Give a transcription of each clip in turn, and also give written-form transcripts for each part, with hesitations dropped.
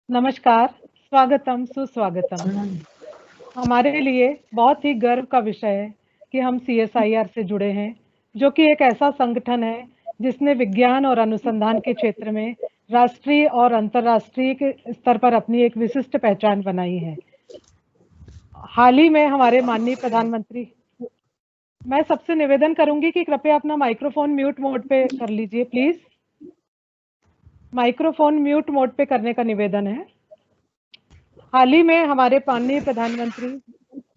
नमस्कार, स्वागतम, सुस्वागतम। हमारे लिए बहुत ही गर्व का विषय है कि हम सीएसआईआर से जुड़े हैं, जो कि एक ऐसा संगठन है जिसने विज्ञान और अनुसंधान के क्षेत्र में राष्ट्रीय और अंतर्राष्ट्रीय के स्तर पर अपनी एक विशिष्ट पहचान बनाई है। हाल ही में हमारे माननीय प्रधानमंत्री, मैं सबसे निवेदन करूंगी कि कृपया अपना माइक्रोफोन म्यूट मोड पे कर लीजिए प्लीज। माइक्रोफोन म्यूट मोड पे करने का निवेदन है। हाल ही में हमारे माननीय प्रधानमंत्री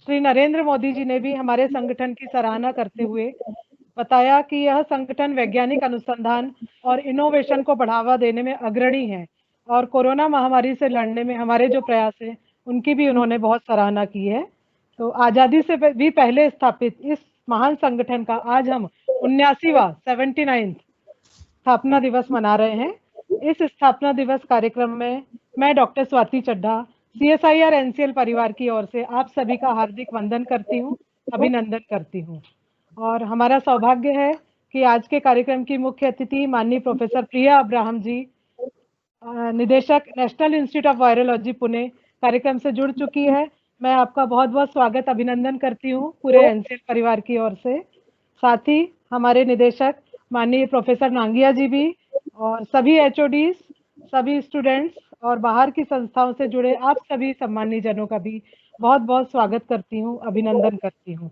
श्री नरेंद्र मोदी जी ने भी हमारे संगठन की सराहना करते हुए बताया कि यह संगठन वैज्ञानिक अनुसंधान और इनोवेशन को बढ़ावा देने में अग्रणी है और कोरोना महामारी से लड़ने में हमारे जो प्रयास हैं उनकी भी उन्होंने बहुत सराहना की है। तो आज़ादी से भी पहले स्थापित इस महान संगठन का आज हम 79वां 79th स्थापना दिवस मना रहे हैं। इस स्थापना दिवस कार्यक्रम में मैं doctor Swati Chadha CSIR NCL परिवार की ओर से आप सभी का हार्दिक वंदन करती हूँ, अभिनंदन करती हूँ। और हमारा सौभाग्य है कि आज के कार्यक्रम की मुख्य अतिथि माननीय प्रोफेसर प्रिया अब्राहम जी, निदेशक national institute of virology Pune कार्यक्रम से जुड़ चुकी है। मैं आपका बहुत बहुत स्वागत अभिनंदन करती हूँ पूरे एनसीएल परिवार की ओर से। साथ ही हमारे निदेशक माननीय प्रोफेसर नांगिया जी भी और सभी एचओडीज, सभी स्टूडेंट्स और बाहर की संस्थाओं से जुड़े आप सभी सम्मानित जनों का भी बहुत बहुत स्वागत करती हूँ, अभिनंदन करती हूँ।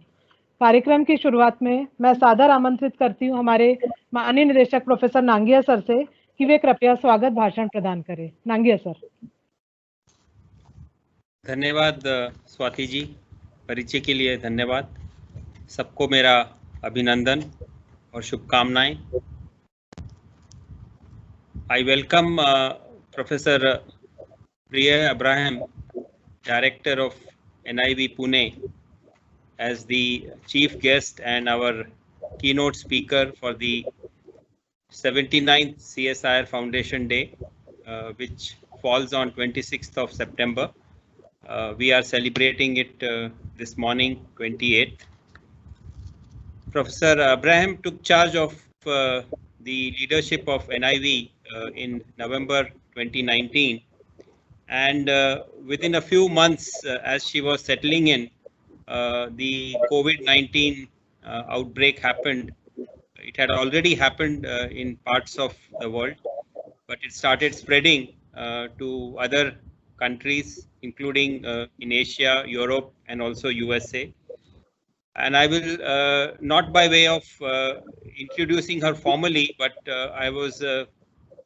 कार्यक्रम की शुरुआत में मैं सादर आमंत्रित करती हूँ हमारे माननीय निदेशक प्रोफेसर नांगिया सर से कि वे कृपया स्वागत भाषण प्रदान करें। नांगिया सर। धन्यवाद स्वाति जी, परिचय के लिए धन्यवाद। सबको मेरा अभिनंदन और शुभकामनाएं। I welcome Professor Priya Abraham, Director of NIV Pune, as the chief guest and our keynote speaker for the 79th CSIR Foundation Day, which falls on 26th of September. We are celebrating it this morning, 28th. Professor Abraham took charge of the leadership of NIV in November 2019, and within a few months, as she was settling in, the COVID-19 outbreak happened. It had already happened in parts of the world, but it started spreading to other countries, including in Asia, Europe, and also USA. And I will, not by way of introducing her formally, but I was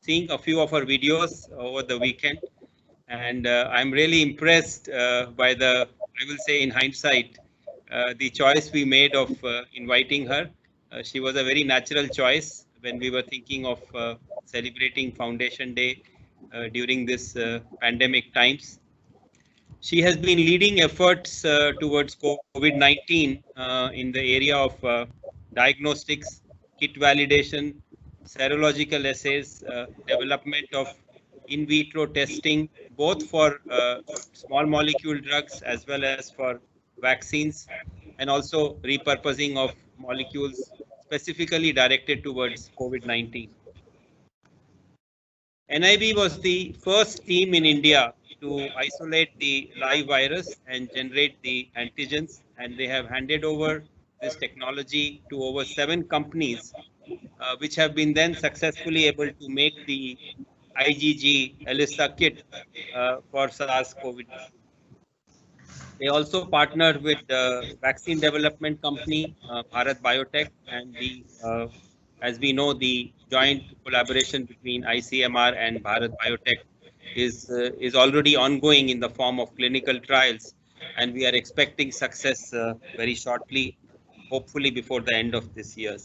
seeing a few of her videos over the weekend, and I'm really impressed by the, I will say in hindsight, the choice we made of inviting her. She was a very natural choice when we were thinking of celebrating Foundation Day during this pandemic times. She has been leading efforts towards COVID-19 in the area of diagnostics, kit validation, serological assays, development of in vitro testing, both for small molecule drugs as well as for vaccines, and also repurposing of molecules specifically directed towards COVID-19. NIV was the first team in India to isolate the live virus and generate the antigens, and they have handed over this technology to over 7 companies, which have been then successfully able to make the IgG ELISA kit for SARS-CoV. They also partnered with the vaccine development company, Bharat Biotech, and the, as we know, the joint collaboration between ICMR and Bharat Biotech is already ongoing in the form of clinical trials, and we are expecting success very shortly, hopefully before the end of this year.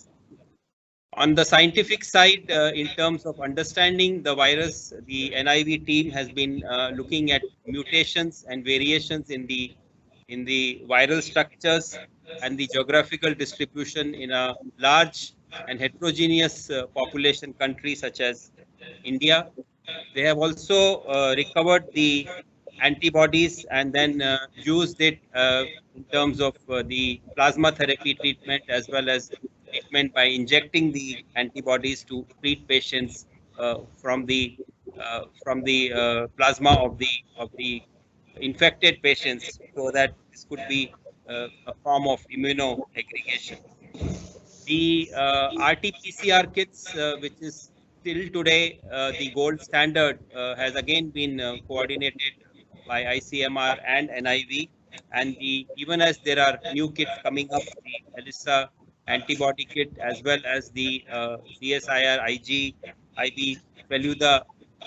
On the scientific side, in terms of understanding the virus, the NIV team has been looking at mutations and variations in the viral structures and the geographical distribution in a large and heterogeneous population country such as India. They have also recovered the antibodies and then used it in terms of the plasma therapy treatment as well as treatment by injecting the antibodies to treat patients from the plasma of the infected patients, so that this could be a form of immunoaggregation. The RT-PCR kits, which is till today the gold standard, has again been coordinated by ICMR and NIV. And even as there are new kits coming up, the ELISA antibody kit, as well as the CSIR IG IB Feluda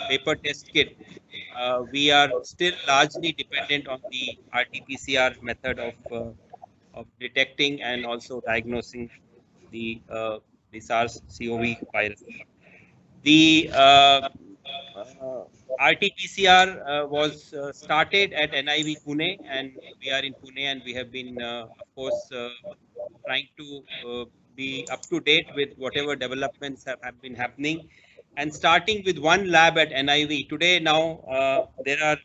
paper test kit, we are still largely dependent on the RT-PCR method of detecting and also diagnosing the SARS-CoV virus. The RT-PCR was started at NIV Pune, and we are in Pune, and we have been, of course, trying to be up to date with whatever developments have been happening. And starting with one lab at NIV today, now there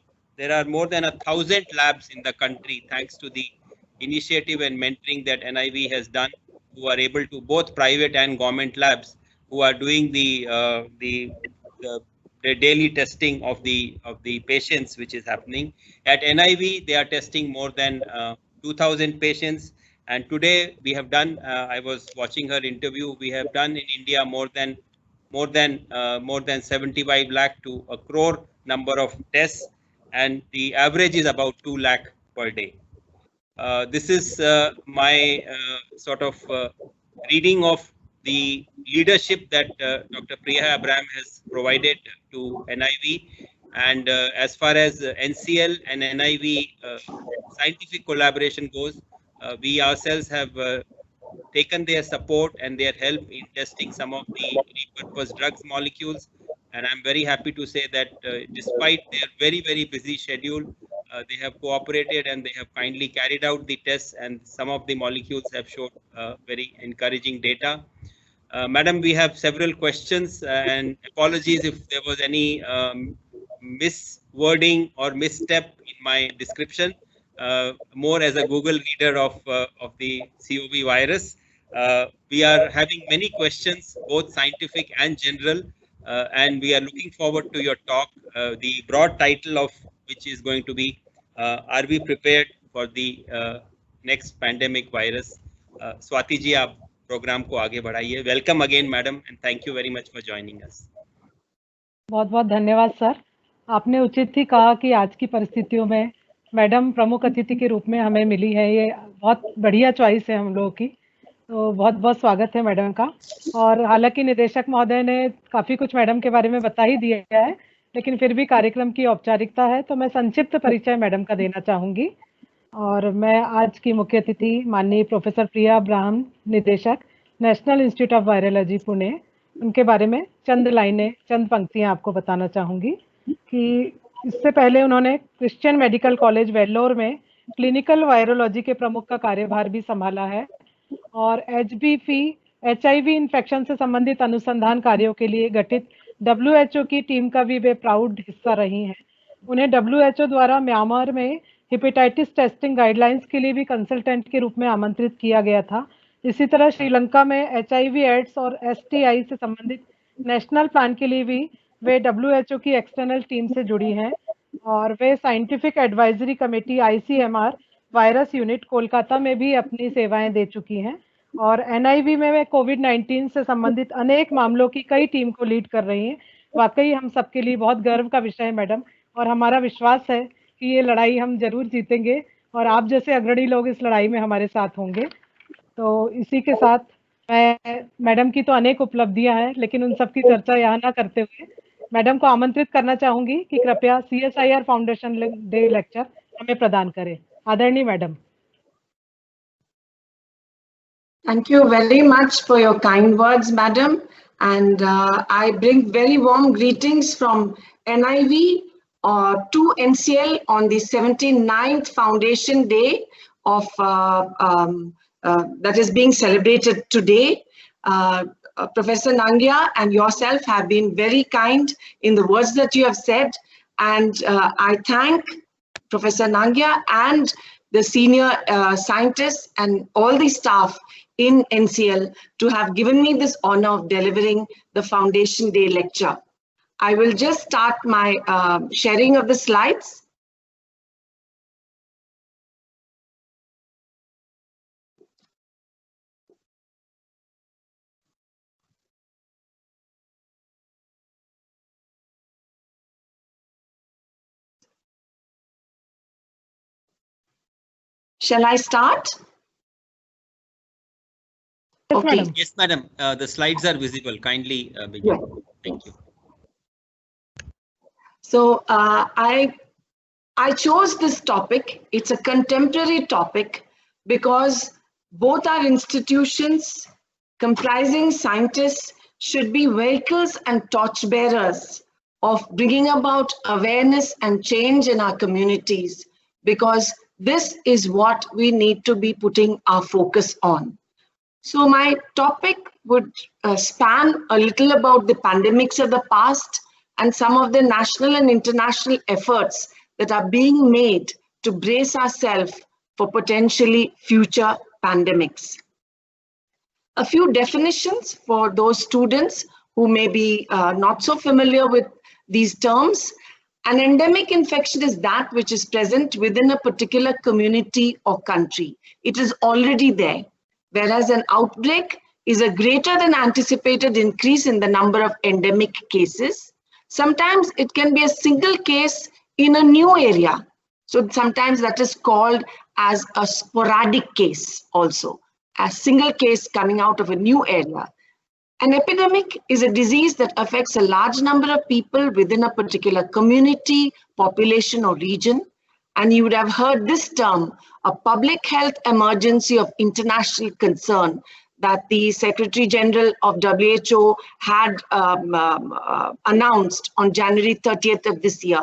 are more than 1,000 labs in the country, thanks to the initiative and mentoring that NIV has done, who are able to, both private and government labs, who are doing the daily testing of the patients, which is happening at NIV. They are testing more than 2,000 patients, and today we have done. I was watching her interview. We have done in India more than 75 lakh to a crore number of tests, and the average is about 2 lakh per day. This is my sort of reading of the leadership that Dr. Priya Abraham has provided to NIV. And as far as NCL and NIV scientific collaboration goes, we ourselves have taken their support and their help in testing some of the repurposed drugs molecules. And I'm very happy to say that despite their very, very busy schedule, they have cooperated and they have kindly carried out the tests, and some of the molecules have shown very encouraging data. Madam, we have several questions, and apologies if there was any miswording or misstep in my description. More as a Google reader of the CoV virus. We are having many questions, both scientific and general, and we are looking forward to your talk. The broad title of which is going to be, are we prepared for the next pandemic virus? Swati ji, aap program ko aage बढ़ाइए. Welcome again, madam, and thank you very much for joining us. बहुत बहुत धन्यवाद sir. आपने उचित ही कहा कि आज की परिस्थितियों में मैडम प्रमुख अतिथि के रूप में हमें मिली है. ये बहुत बढ़िया चॉइस है हम लोगों की, तो बहुत बहुत स्वागत है मैडम का. और हालांकि निदेशक महोदय ने काफ़ी कुछ मैडम के बारे में बता ही दिया है, लेकिन फिर भी कार्यक्रम की औपचारिकता है, तो मैं संक्षिप्त परिचय मैडम का देना चाहूँगी. और मैं आज की मुख्य अतिथि माननीय प्रोफेसर प्रिया अब्राहम, निदेशक, national institute of virology Pune, उनके बारे में चंद लाइनें, चंद पंक्तियां आपको बताना चाहूँगी कि इससे पहले उन्होंने क्रिश्चियन मेडिकल कॉलेज वेल्लोर में क्लिनिकल वायरोलॉजी के प्रमुख का कार्यभार भी संभाला है, और HIV इन्फेक्शन से संबंधित अनुसंधान कार्यों के लिए गठित WHO की टीम का भी वे प्राउड हिस्सा रही हैं. उन्हें WHO द्वारा म्यांमार में हेपेटाइटिस टेस्टिंग गाइडलाइंस के लिए भी कंसल्टेंट के रूप में आमंत्रित किया गया था. इसी तरह श्रीलंका में HIV एड्स और STI से संबंधित नेशनल प्लान के लिए भी वे WHO की एक्सटर्नल टीम से जुड़ी हैं, और वे scientific advisory committee ICMR virus unit Kolkata में भी अपनी सेवाएं दे चुकी हैं, और NIV में वे कोविड-19 से संबंधित अनेक मामलों की कई टीम को लीड कर रही हैं. वाकई हम सबके लिए बहुत गर्व का विषय है मैडम, और हमारा विश्वास है कि ये लड़ाई हम जरूर जीतेंगे, और आप जैसे अग्रणी लोग इस लड़ाई में हमारे साथ होंगे. तो इसी के साथ मैं मैडम की तो अनेक उपलब्धियां हैं, लेकिन उन सब की चर्चा यहाँ ना करते हुए मैडम को आमंत्रित करना चाहूंगी कि कृपया CSIR फाउंडेशन डे लेक्चर हमें प्रदान करें. आदरणीय madam. Thank you very much for your kind words, madam. And I bring very warm greetings from NIV to NCL on the 79th Foundation Day of that is being celebrated today. Professor Nangia and yourself have been very kind in the words that you have said. And I thank Professor Nangia and the senior scientists and all the staff in NCL to have given me this honor of delivering the Foundation Day lecture. I will just start my sharing of the slides. Shall I start? Yes, Okay. madam. Yes, madam. The slides are visible. Kindly begin. Yeah. Thank you. So I chose this topic. It's a contemporary topic because both our institutions comprising scientists should be vehicles and torchbearers of bringing about awareness and change in our communities, because this is what we need to be putting our focus on. So my topic would span a little about the pandemics of the past and some of the national and international efforts that are being made to brace ourselves for potentially future pandemics. A few definitions for those students who may be not so familiar with these terms. An endemic infection is that which is present within a particular community or country. It is already there. Whereas an outbreak is a greater than anticipated increase in the number of endemic cases. Sometimes it can be a single case in a new area. So sometimes that is called as a sporadic case also, a single case coming out of a new area. An epidemic is a disease that affects a large number of people within a particular community, population, or region. And you would have heard this term, a public health emergency of international concern, that the Secretary General of WHO had announced on January 30th of this year.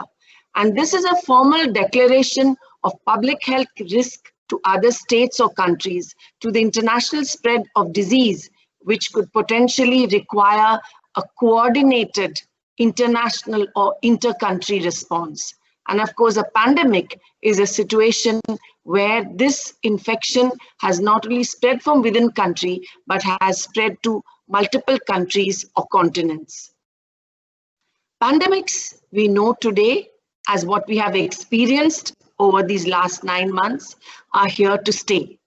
And this is a formal declaration of public health risk to other states or countries to the international spread of disease, which could potentially require a coordinated international or inter-country response. And of course, a pandemic is a situation where this infection has not only spread from within country, but has spread to multiple countries or continents. Pandemics, we know today, as what we have experienced over these last 9 months, are here to stay.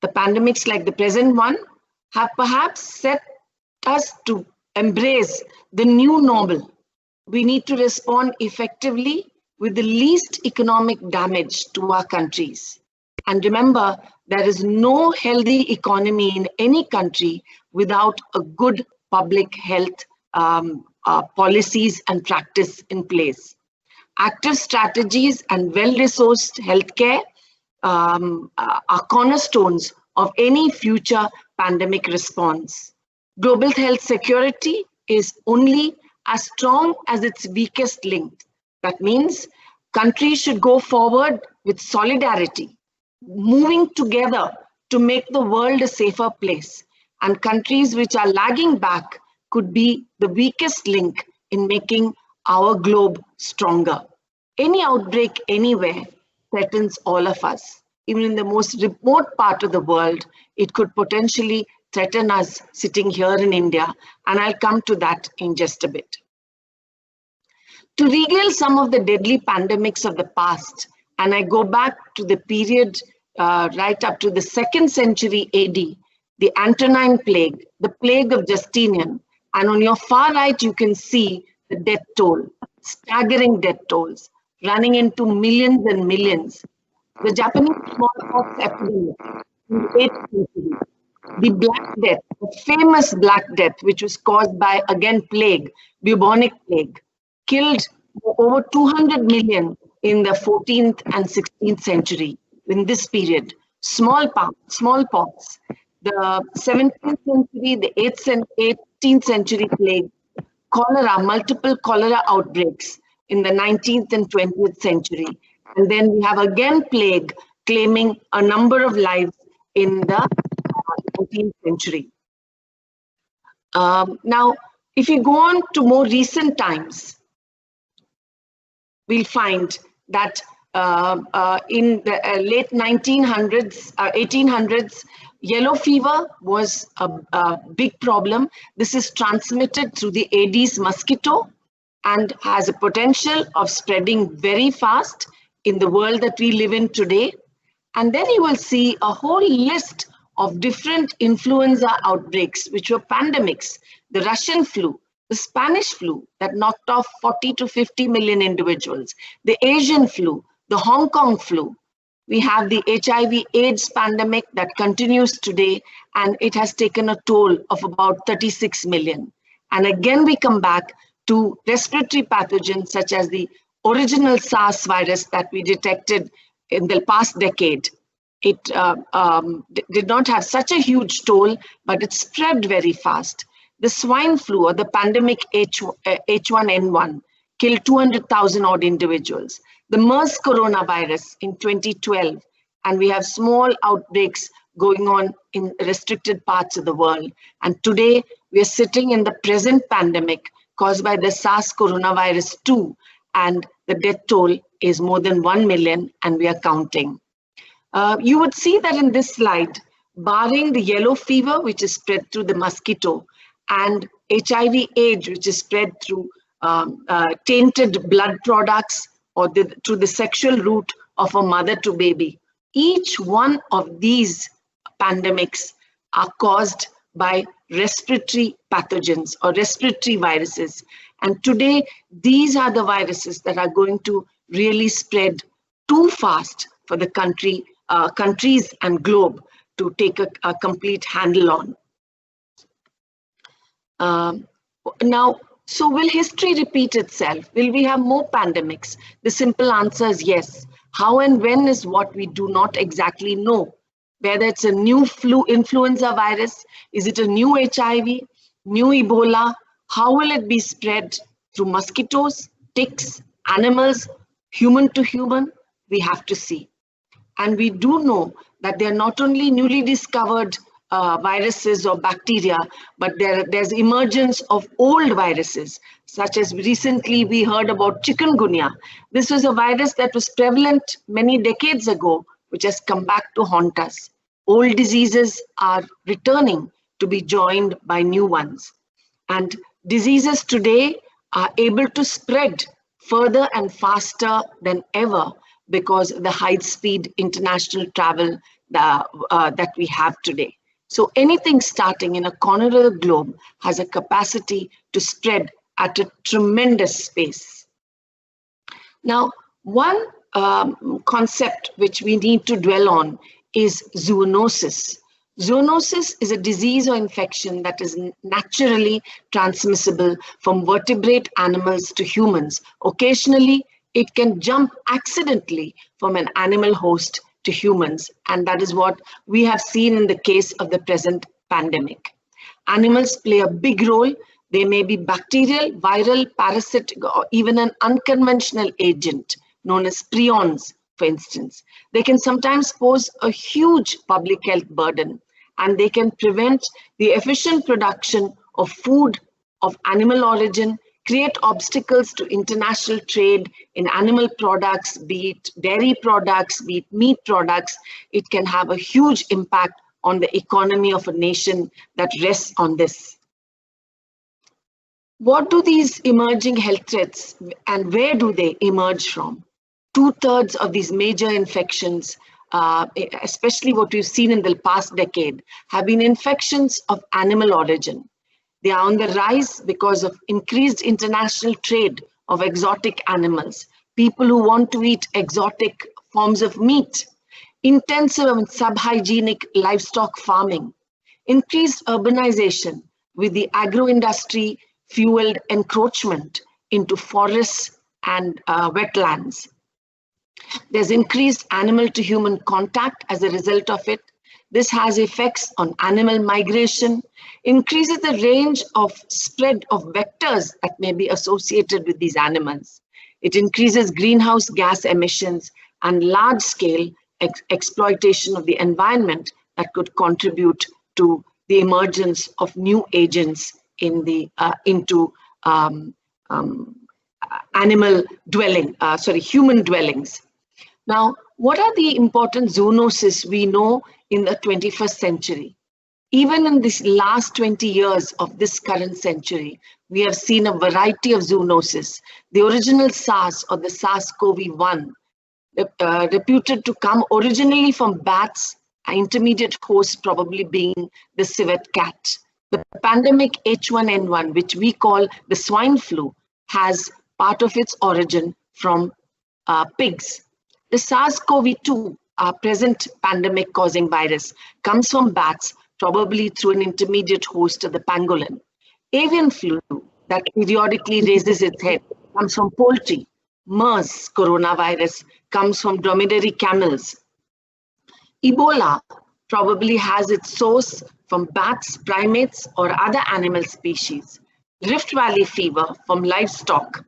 The pandemics like the present one have perhaps set us to embrace the new normal. We need to respond effectively with the least economic damage to our countries. And remember, there is no healthy economy in any country without a good public health policies and practice in place. Active strategies and well-resourced healthcare are cornerstones of any future pandemic response. Global health security is only as strong as its weakest link. That means countries should go forward with solidarity, moving together to make the world a safer place. And countries which are lagging back could be the weakest link in making our globe stronger. Any outbreak anywhere threatens all of us. Even in the most remote part of the world, it could potentially threaten us sitting here in India. And I'll come to that in just a bit. To regale some of the deadly pandemics of the past, and I go back to the period right up to the 2nd century AD, the Antonine Plague, the plague of Justinian. And on your far right, you can see the death toll, staggering death tolls, running into millions and millions. The Japanese smallpox epidemic in the 8th century, the Black Death, the famous Black Death, which was caused by, again, plague, bubonic plague, killed over 200 million in the 14th and 16th century in this period. Smallpox, the 17th century, the 18th century plague, cholera, multiple cholera outbreaks in the 19th and 20th century. And then we have again plague claiming a number of lives in the 19th century. Now, if you go on to more recent times, we'll find that in the late 1800s, yellow fever was a big problem. This is transmitted through the Aedes mosquito. and has a potential of spreading very fast in the world that we live in today. And then you will see a whole list of different influenza outbreaks, which were pandemics, the Russian flu, the Spanish flu that knocked off 40 to 50 million individuals, the Asian flu, the Hong Kong flu. We have the HIV/AIDS pandemic that continues today, and it has taken a toll of about 36 million. And again, we come back to respiratory pathogens such as the original SARS virus that we detected in the past decade. It did not have such a huge toll, but it spread very fast. The swine flu or the pandemic H1N1 killed 200,000 odd individuals. The MERS coronavirus in 2012, and we have small outbreaks going on in restricted parts of the world. And today we are sitting in the present pandemic caused by the SARS coronavirus 2, and the death toll is more than 1 million, and we are counting. You would see that in this slide, barring the yellow fever, which is spread through the mosquito, and HIV/AIDS, which is spread through tainted blood products or through the sexual route of a mother to baby. Each one of these pandemics are caused by respiratory pathogens or respiratory viruses. And today, these are the viruses that are going to really spread too fast for the countries and globe to take a complete handle on. Now, so will history repeat itself? Will we have more pandemics? The simple answer is yes. How and when is what we do not exactly know. Whether it's a new influenza virus, is it a new HIV, new Ebola? How will it be spread through mosquitoes, ticks, animals, human to human? We have to see. And we do know that they are not only newly discovered viruses or bacteria, but there's emergence of old viruses, such as recently we heard about chikungunya. This was a virus that was prevalent many decades ago, which has come back to haunt us. Old diseases are returning to be joined by new ones. And diseases today are able to spread further and faster than ever because of the high-speed international travel that we have today. So anything starting in a corner of the globe has a capacity to spread at a tremendous pace. Now, one concept which we need to dwell on is zoonosis. Zoonosis is a disease or infection that is naturally transmissible from vertebrate animals to humans. Occasionally, it can jump accidentally from an animal host to humans, and that is what we have seen in the case of the present pandemic. Animals play a big role. They may be bacterial, viral, parasitic, or even an unconventional agent known as prions, for instance. They can sometimes pose a huge public health burden, and they can prevent the efficient production of food of animal origin, create obstacles to international trade in animal products, be it dairy products, be it meat products. It can have a huge impact on the economy of a nation that rests on this. What do these emerging health threats and where do they emerge from? 2/3 of these major infections, especially what we've seen in the past decade, have been infections of animal origin. They are on the rise because of increased international trade of exotic animals, people who want to eat exotic forms of meat, intensive and subhygienic livestock farming, increased urbanization with the agro-industry fueled encroachment into forests and wetlands. There's increased animal to human contact as a result of it. This has effects on animal migration, increases the range of spread of vectors that may be associated with these animals. It increases greenhouse gas emissions and large-scale exploitation of the environment that could contribute to the emergence of new agents in the human dwellings. Now, what are the important zoonoses we know in the 21st century? Even in this last 20 years of this current century, we have seen a variety of zoonosis. The original SARS, or the SARS-CoV-1, reputed to come originally from bats, an intermediate host probably being the civet cat. The pandemic H1N1, which we call the swine flu, has part of its origin from pigs. The SARS-CoV-2, our present pandemic causing virus, comes from bats, probably through an intermediate host of the pangolin. Avian flu, that periodically raises its head, comes from poultry. MERS coronavirus comes from dromedary camels. Ebola probably has its source from bats, primates, or other animal species. Rift Valley fever from livestock.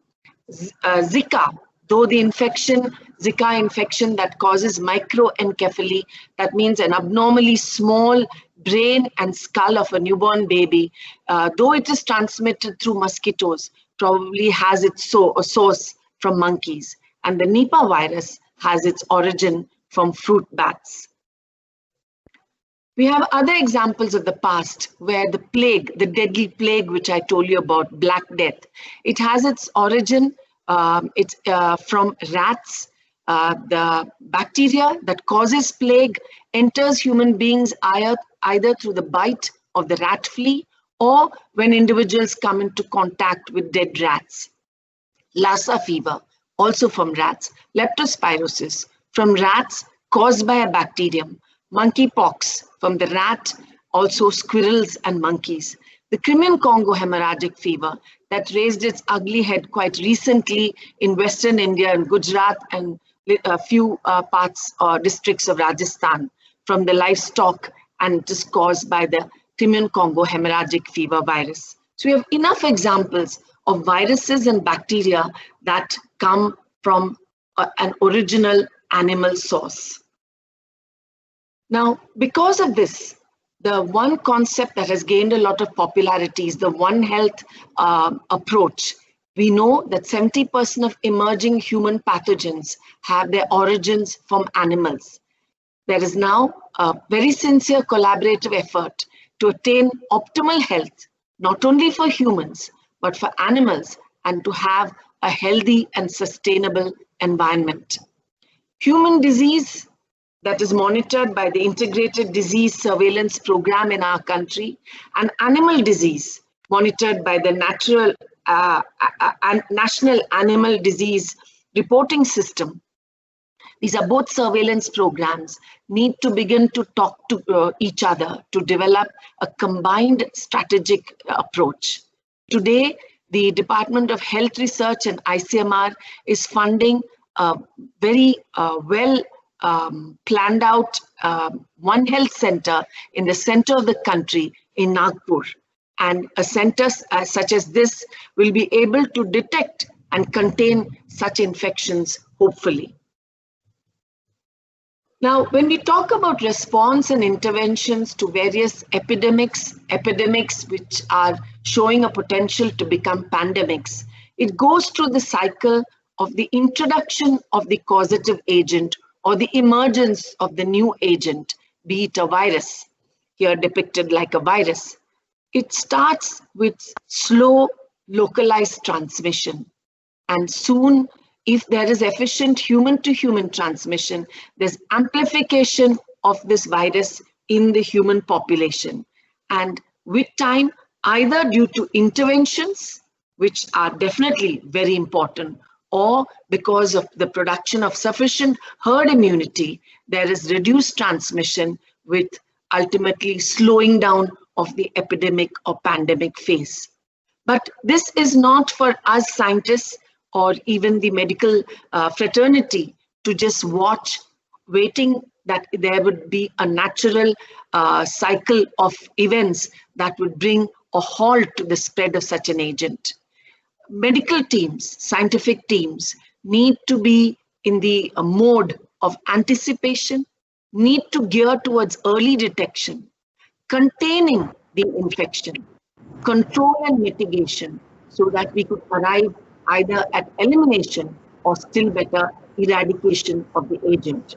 Zika, though the Zika infection that causes microencephaly, that means an abnormally small brain and skull of a newborn baby, though it is transmitted through mosquitoes, probably has its source from monkeys. And the Nipah virus has its origin from fruit bats. We have other examples of the past where the plague, the deadly plague which I told you about, Black Death, it has its origin from rats. The bacteria that causes plague enters human beings either through the bite of the rat flea or when individuals come into contact with dead rats. Lassa fever, also from rats. Leptospirosis, from rats caused by a bacterium. Monkeypox, from the rat, also squirrels and monkeys. The Crimean Congo hemorrhagic fever that raised its ugly head quite recently in Western India and Gujarat and a few parts or districts of Rajasthan from the livestock, and it is caused by the Crimean Congo hemorrhagic fever virus. So we have enough examples of viruses and bacteria that come from an original animal source. Now, because of this, the one concept that has gained a lot of popularity is the One Health approach. We know that 70% of emerging human pathogens have their origins from animals. There is now a very sincere collaborative effort to attain optimal health, not only for humans, but for animals, and to have a healthy and sustainable environment. Human disease that is monitored by the Integrated Disease Surveillance Program in our country, and animal disease monitored by the National Animal Disease Reporting System. These are both surveillance programs, need to begin to talk to each other to develop a combined strategic approach. Today, the Department of Health Research and ICMR is funding a very planned out One Health Center in the center of the country in Nagpur. And a center such as this will be able to detect and contain such infections, hopefully. Now, when we talk about response and interventions to various epidemics which are showing a potential to become pandemics, it goes through the cycle of the introduction of the causative agent or the emergence of the new agent, be it a virus, here depicted like a virus. It starts with slow, localized transmission. And soon, if there is efficient human-to-human transmission, there's amplification of this virus in the human population. And with time, either due to interventions, which are definitely very important, or because of the production of sufficient herd immunity, there is reduced transmission with ultimately slowing down of the epidemic or pandemic phase. But this is not for us scientists or even the medical fraternity to just watch, waiting that there would be a natural cycle of events that would bring a halt to the spread of such an agent. Medical teams, scientific teams need to be in the mode of anticipation, need to gear towards early detection, containing the infection, control and mitigation, so that we could arrive either at elimination or still better, eradication of the agent.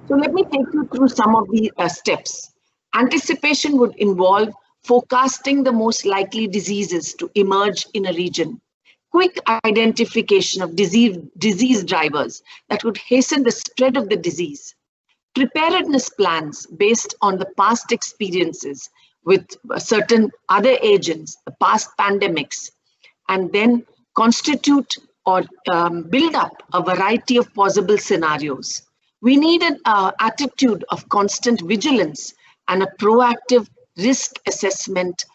So let me take you through some of the steps. Anticipation would involve forecasting the most likely diseases to emerge in a region, quick identification of disease drivers that would hasten the spread of the disease, preparedness plans based on the past experiences with certain other agents, the past pandemics, and then constitute or build up a variety of possible scenarios. We need an attitude of constant vigilance and a proactive risk assessment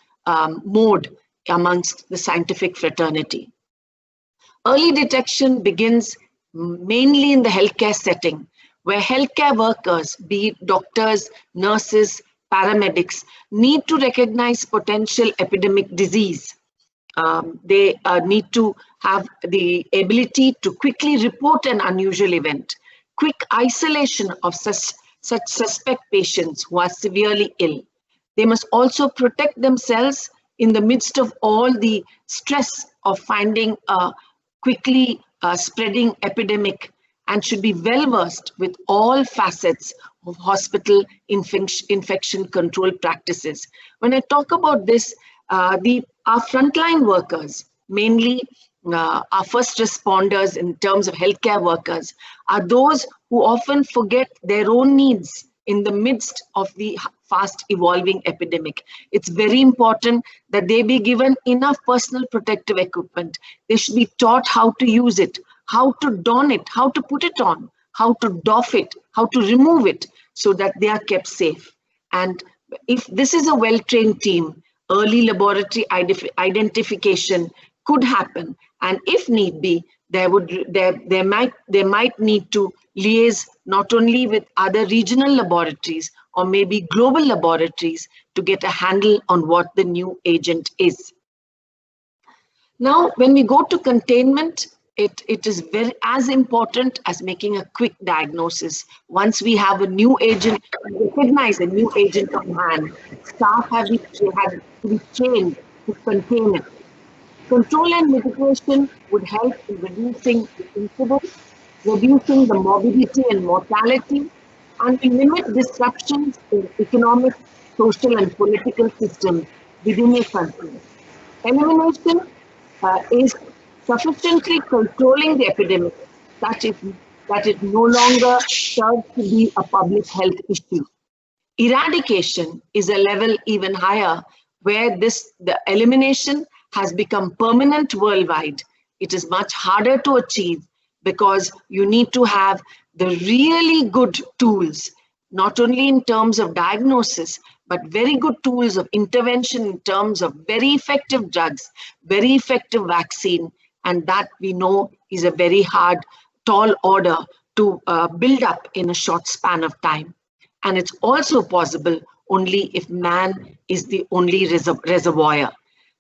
mode amongst the scientific fraternity. Early detection begins mainly in the healthcare setting, where healthcare workers, be it doctors, nurses, paramedics, need to recognize potential epidemic disease. They need to have the ability to quickly report an unusual event, quick isolation of such suspect patients who are severely ill. They must also protect themselves in the midst of all the stress of finding a quickly spreading epidemic, and should be well versed with all facets of hospital infection control practices. When I talk about this, our frontline workers, mainly our first responders in terms of healthcare workers, are those who often forget their own needs in the midst of the fast evolving epidemic. It's very important that they be given enough personal protective equipment. They should be taught how to use it, how to don it, how to put it on, how to doff it, how to remove it, so that they are kept safe. And if this is a well-trained team, early laboratory identification could happen, and if need be, they might need to liaise not only with other regional laboratories or maybe global laboratories to get a handle on what the new agent is. Now, when we go to containment, it is very as important as making a quick diagnosis. Once we have a new agent, recognize a new agent of hand, staff have to be trained to contain it. Control and mitigation would help in reducing the incidence, reducing the morbidity and mortality, and will limit disruptions in economic, social, and political systems within a country. Elimination is sufficiently controlling the epidemic that it no longer serves to be a public health issue. Eradication is a level even higher, where the elimination has become permanent worldwide. It is much harder to achieve because you need to have the really good tools, not only in terms of diagnosis, but very good tools of intervention in terms of very effective drugs, very effective vaccine. And that we know is a very hard, tall order to build up in a short span of time. And it's also possible only if man is the only reservoir.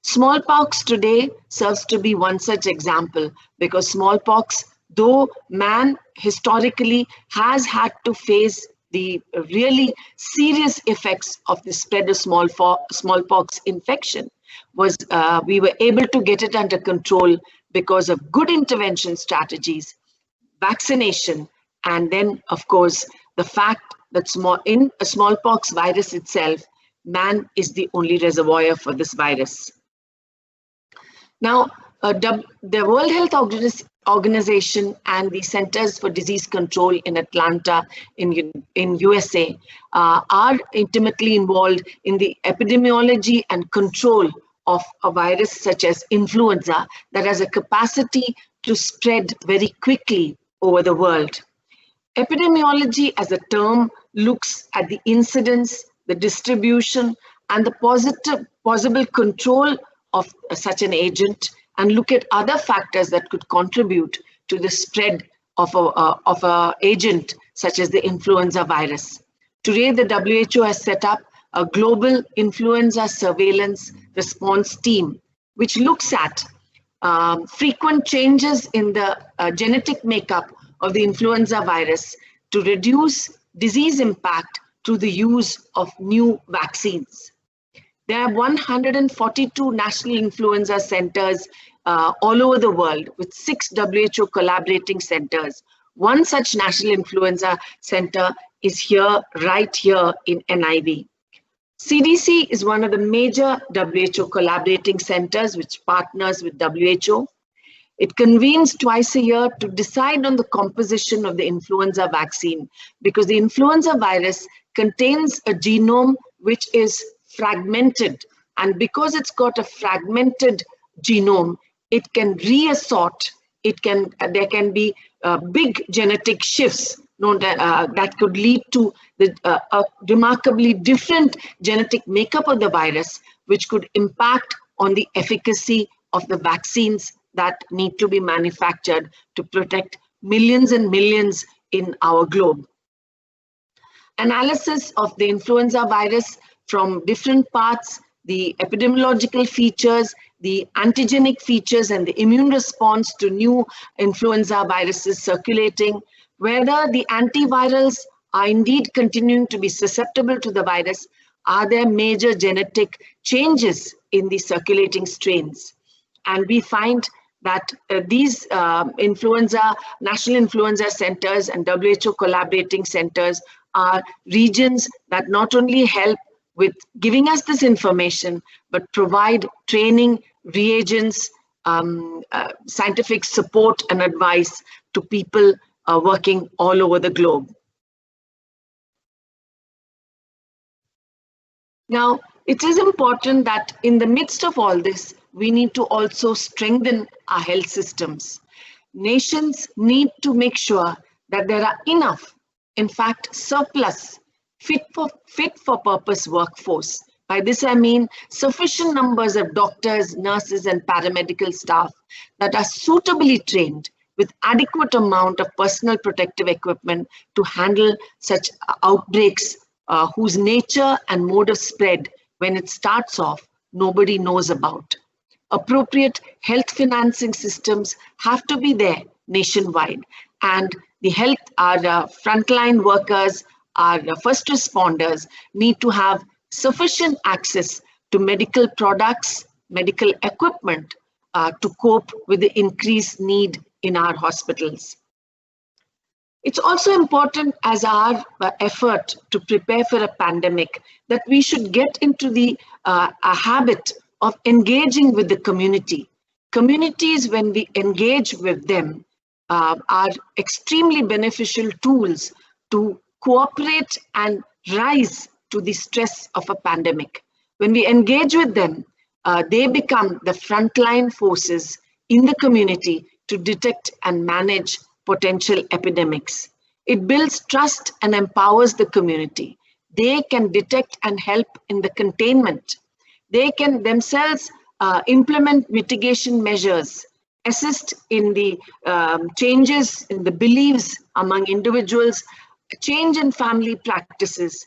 Smallpox today serves to be one such example, because smallpox, though man historically has had to face the really serious effects of the spread of smallpox infection, we were able to get it under control because of good intervention strategies, vaccination, and then, of course, the fact that in a smallpox virus itself, man is the only reservoir for this virus. Now, the World Health Organization and the Centers for Disease Control in Atlanta in USA are intimately involved in the epidemiology and control of a virus such as influenza that has a capacity to spread very quickly over the world. Epidemiology as a term looks at the incidence, the distribution, and the possible control of such an agent, and look at other factors that could contribute to the spread of a agent such as the influenza virus. Today, the WHO has set up a global influenza surveillance response team, which looks at frequent changes in the genetic makeup of the influenza virus to reduce disease impact through the use of new vaccines. There are 142 national influenza centers all over the world, with 6 WHO collaborating centers. One such national influenza center is right here in NIV. CDC is one of the major WHO collaborating centers which partners with WHO. It convenes twice a year to decide on the composition of the influenza vaccine, because the influenza virus contains a genome which is fragmented, and because it's got a fragmented genome, it can reassort. There can be big genetic shifts that could lead to a remarkably different genetic makeup of the virus, which could impact on the efficacy of the vaccines that need to be manufactured to protect millions and millions in our globe. Analysis of the influenza virus from different parts, the epidemiological features, the antigenic features, and the immune response to new influenza viruses circulating, whether the antivirals are indeed continuing to be susceptible to the virus, are there major genetic changes in the circulating strains? And we find that these national influenza centers and WHO collaborating centers are regions that not only help with giving us this information, but provide training, reagents, scientific support and advice to people working all over the globe. Now, it is important that in the midst of all this, we need to also strengthen our health systems. Nations need to make sure that there are enough, in fact, surplus, fit for purpose workforce. By this, I mean sufficient numbers of doctors, nurses, and paramedical staff that are suitably trained with adequate amount of personal protective equipment to handle such outbreaks whose nature and mode of spread, when it starts off, nobody knows about. Appropriate health financing systems have to be there nationwide, and our frontline workers, our first responders need to have sufficient access to medical products, medical equipment to cope with the increased need in our hospitals. It's also important as our effort to prepare for a pandemic that we should get into a habit of engaging with the community. Communities, when we engage with them, are extremely beneficial tools to cooperate and rise to the stress of a pandemic. When we engage with them, they become the frontline forces in the community to detect and manage potential epidemics. It builds trust and empowers the community. They can detect and help in the containment. They can themselves implement mitigation measures, assist in the changes in the beliefs among individuals, change in family practices,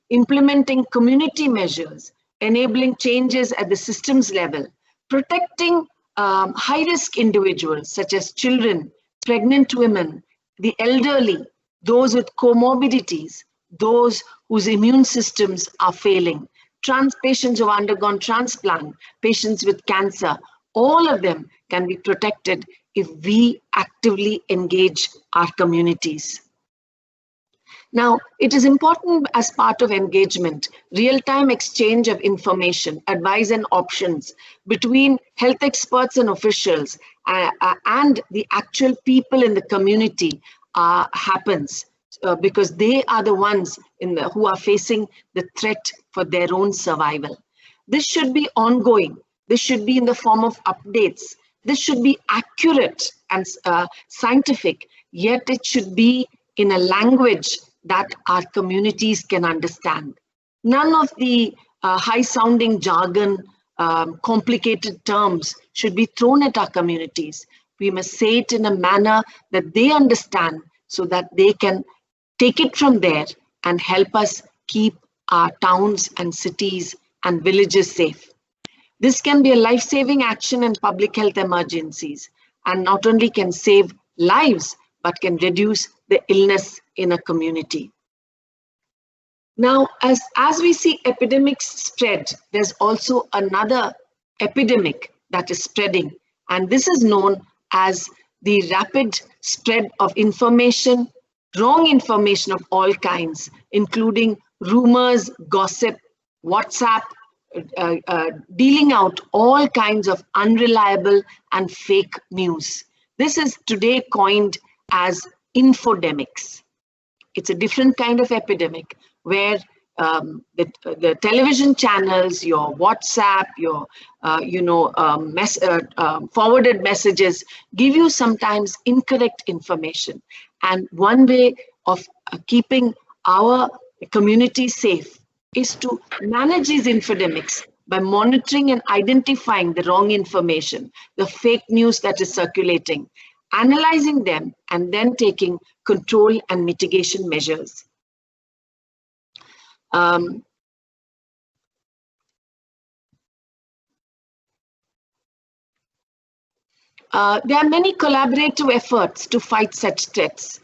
implementing community measures, enabling changes at the systems level, protecting high-risk individuals such as children, pregnant women, the elderly, those with comorbidities, those whose immune systems are failing, patients who have undergone transplant, patients with cancer. All of them can be protected if we actively engage our communities. Now, it is important as part of engagement, real-time exchange of information, advice and options between health experts and officials and the actual people in the community happens because they are the ones who are facing the threat for their own survival. This should be ongoing. This should be in the form of updates. This should be accurate and scientific, yet it should be in a language that our communities can understand. None of the high-sounding jargon, complicated terms should be thrown at our communities. We must say it in a manner that they understand so that they can take it from there and help us keep our towns and cities and villages safe. This can be a life-saving action in public health emergencies, and not only can save lives, but can reduce the illness in a community. Now, as we see epidemics spread, there's also another epidemic that is spreading, and this is known as the rapid spread of information, wrong information of all kinds, including rumors, gossip, WhatsApp, dealing out all kinds of unreliable and fake news. This is today coined as infodemics. It's a different kind of epidemic where the television channels, your WhatsApp, your forwarded messages give you sometimes incorrect information. And one way of keeping our community safe is to manage these infodemics by monitoring and identifying the wrong information, the fake news that is circulating, analyzing them, and then taking control and mitigation measures. There are many collaborative efforts to fight such threats.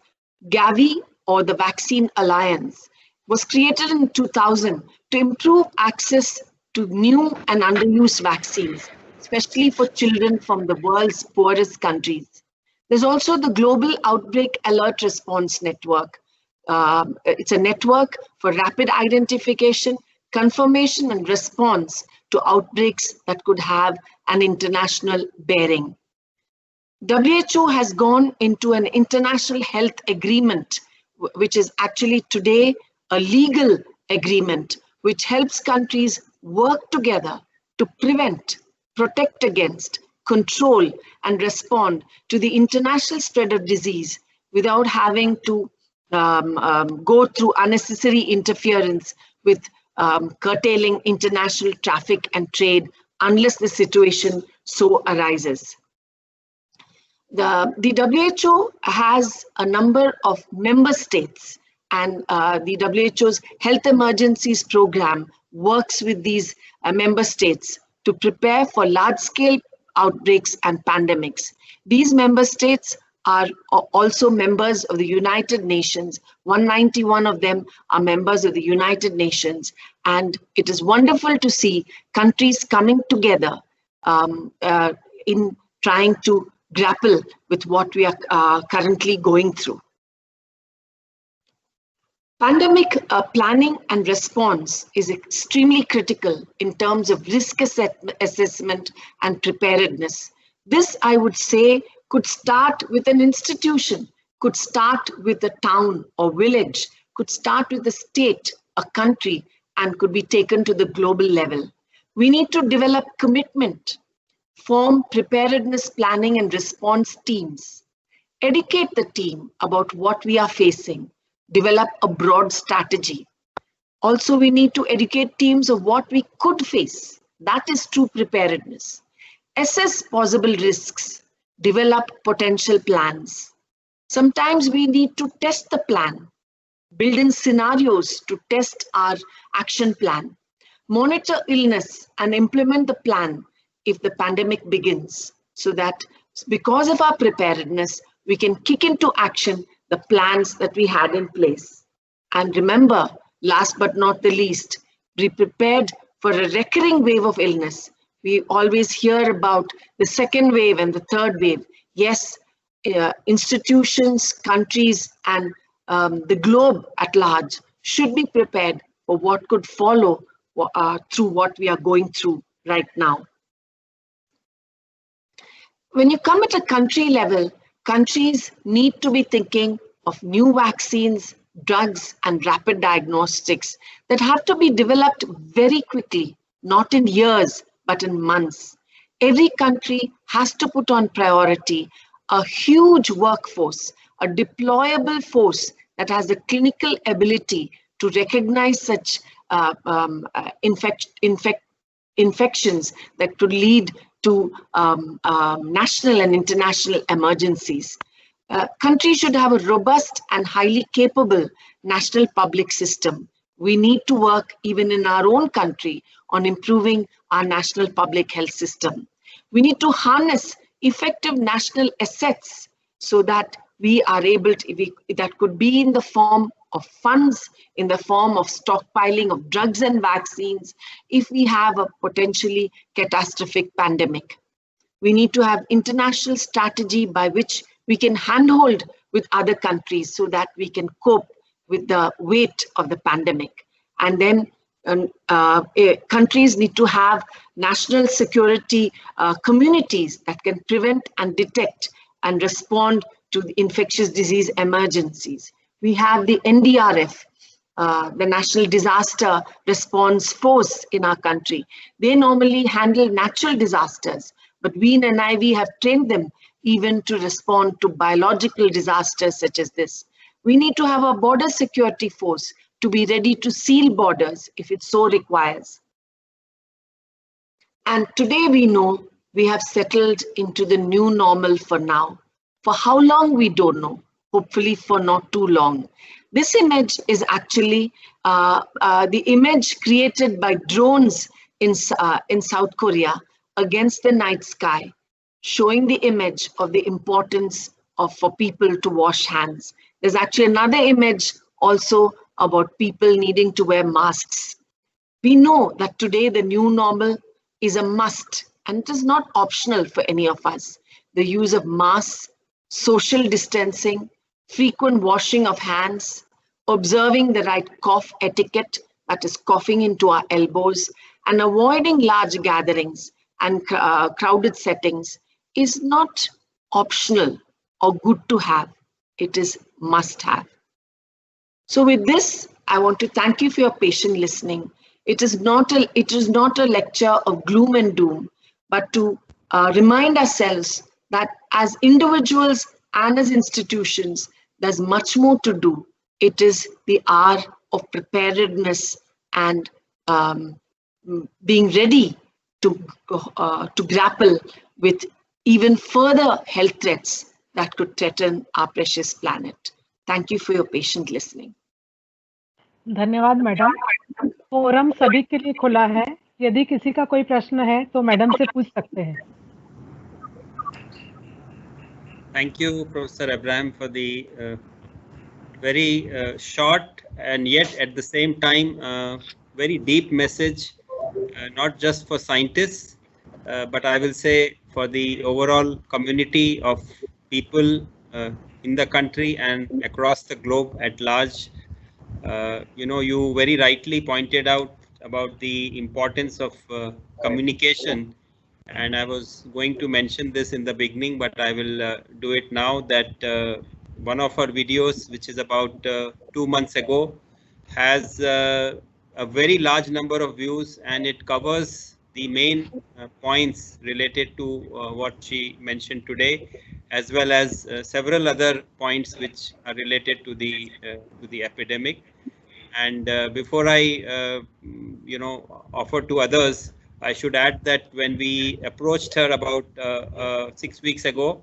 Gavi, or the Vaccine Alliance, was created in 2000 to improve access to new and underused vaccines, especially for children from the world's poorest countries. There's also the Global Outbreak Alert Response Network. It's a network for rapid identification, confirmation, and response to outbreaks that could have an international bearing. WHO has gone into an international health agreement, which is actually today a legal agreement, which helps countries work together to prevent, protect against, control, and respond to the international spread of disease without having to go through unnecessary interference with curtailing international traffic and trade unless the situation so arises. The WHO has a number of member states, and the WHO's Health Emergencies Program works with these member states to prepare for large-scale outbreaks and pandemics. These member states are also members of the United Nations. 191 of them are members of the United Nations, and it is wonderful to see countries coming together in trying to grapple with what we are currently going through. Pandemic planning and response is extremely critical in terms of risk assessment and preparedness. This, I would say, could start with an institution, could start with a town or village, could start with a state, a country, and could be taken to the global level. We need to develop commitment, form preparedness planning and response teams, educate the team about what we are facing, develop a broad strategy. Also, we need to educate teams of what we could face. That is true preparedness. Assess possible risks, develop potential plans. Sometimes we need to test the plan, build in scenarios to test our action plan, monitor illness and implement the plan if the pandemic begins, so that because of our preparedness, we can kick into action the plans that we had in place. And remember, last but not the least, be prepared for a recurring wave of illness. We always hear about the second wave and the third wave. Yes, institutions, countries, and the globe at large should be prepared for what could follow through what we are going through right now. When you come at a country level, countries need to be thinking of new vaccines, drugs, and rapid diagnostics that have to be developed very quickly, not in years, but in months. Every country has to put on priority a huge workforce, a deployable force that has the clinical ability to recognize such infections that could lead to national and international emergencies. Countries should have a robust and highly capable national public system. We need to work even in our own country on improving our national public health system. We need to harness effective national assets so that we are able to, that could be in the form of funds, in the form of stockpiling of drugs and vaccines, if we have a potentially catastrophic pandemic. We need to have international strategy by which we can handhold with other countries so that we can cope with the weight of the pandemic. And then countries need to have national security communities that can prevent and detect and respond to the infectious disease emergencies. We have the NDRF, the National Disaster Response Force in our country. They normally handle natural disasters, but we in NIV have trained them even to respond to biological disasters such as this. We need to have a border security force to be ready to seal borders if it so requires. And today we know we have settled into the new normal for now. For how long, we don't know. Hopefully for not too long. This image is actually the image created by drones in South Korea against the night sky, showing the image of the importance of for people to wash hands. There's actually another image also about people needing to wear masks. We know that today the new normal is a must, and it is not optional for any of us. The use of masks, social distancing, frequent washing of hands, observing the right cough etiquette, that is coughing into our elbows, and avoiding large gatherings and crowded settings is not optional or good to have. It is must have. So with this, I want to thank you for your patient listening. It is not a lecture of gloom and doom, but to remind ourselves that as individuals and as institutions, there's much more to do. It is the hour of preparedness and being ready to grapple with even further health threats that could threaten our precious planet. Thank you for your patient listening. धन्यवाद madam. Forum सभी के लिए खुला है। यदि किसी का कोई प्रश्न है तो मैडम से पूछ सकते हैं। Thank you, Professor Abraham, for the very short and yet at the same time very deep message, not just for scientists, but I will say for the overall community of people in the country and across the globe at large. You very rightly pointed out about the importance of communication, and I was going to mention this in the beginning, but I will do it now, that one of our videos, which is about 2 months ago, has a very large number of views, and it covers the main points related to what she mentioned today, as well as several other points which are related to the epidemic. And before I offer to others, I should add that when we approached her about 6 weeks ago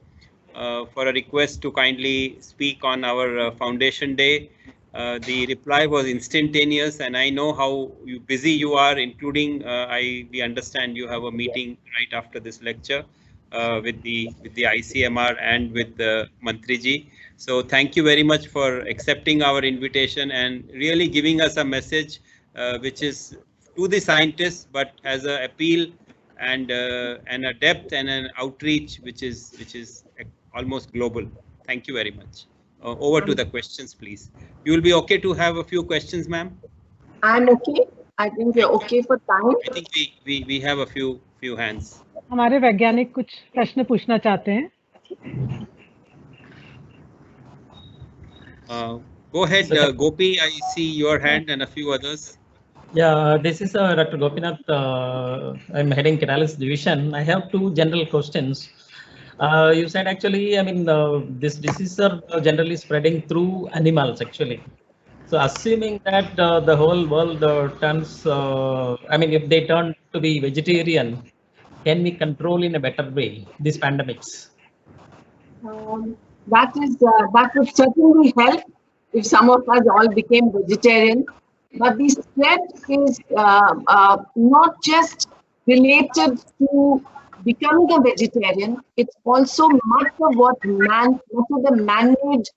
for a request to kindly speak on our Foundation Day, the reply was instantaneous, and I know how busy you are, including we understand you have a meeting right after this lecture with the ICMR and with Mantriji. So thank you very much for accepting our invitation and really giving us a message which is to the scientists, but as an appeal and a depth and an outreach which is almost global. Thank you very much. Over to the questions, please. You will be okay to have a few questions, ma'am? I'm okay. I think we're okay for time. I think we have a few hands. हमारे वैज्ञानिक कुछ प्रश्न पूछना चाहते हैं। Go ahead, Gopi. I see your hand and a few others. Yeah, this is Dr. Gopinath. I'm heading Catalyst Division. I have 2 general questions. You said actually, I mean, this disease are generally spreading through animals actually. So assuming that the whole world turns, I mean, if they turn to be vegetarian, can we control in a better way these pandemics? That would certainly help if some of us all became vegetarian. But the spread is not just related to becoming a vegetarian. It's also much of what the man-made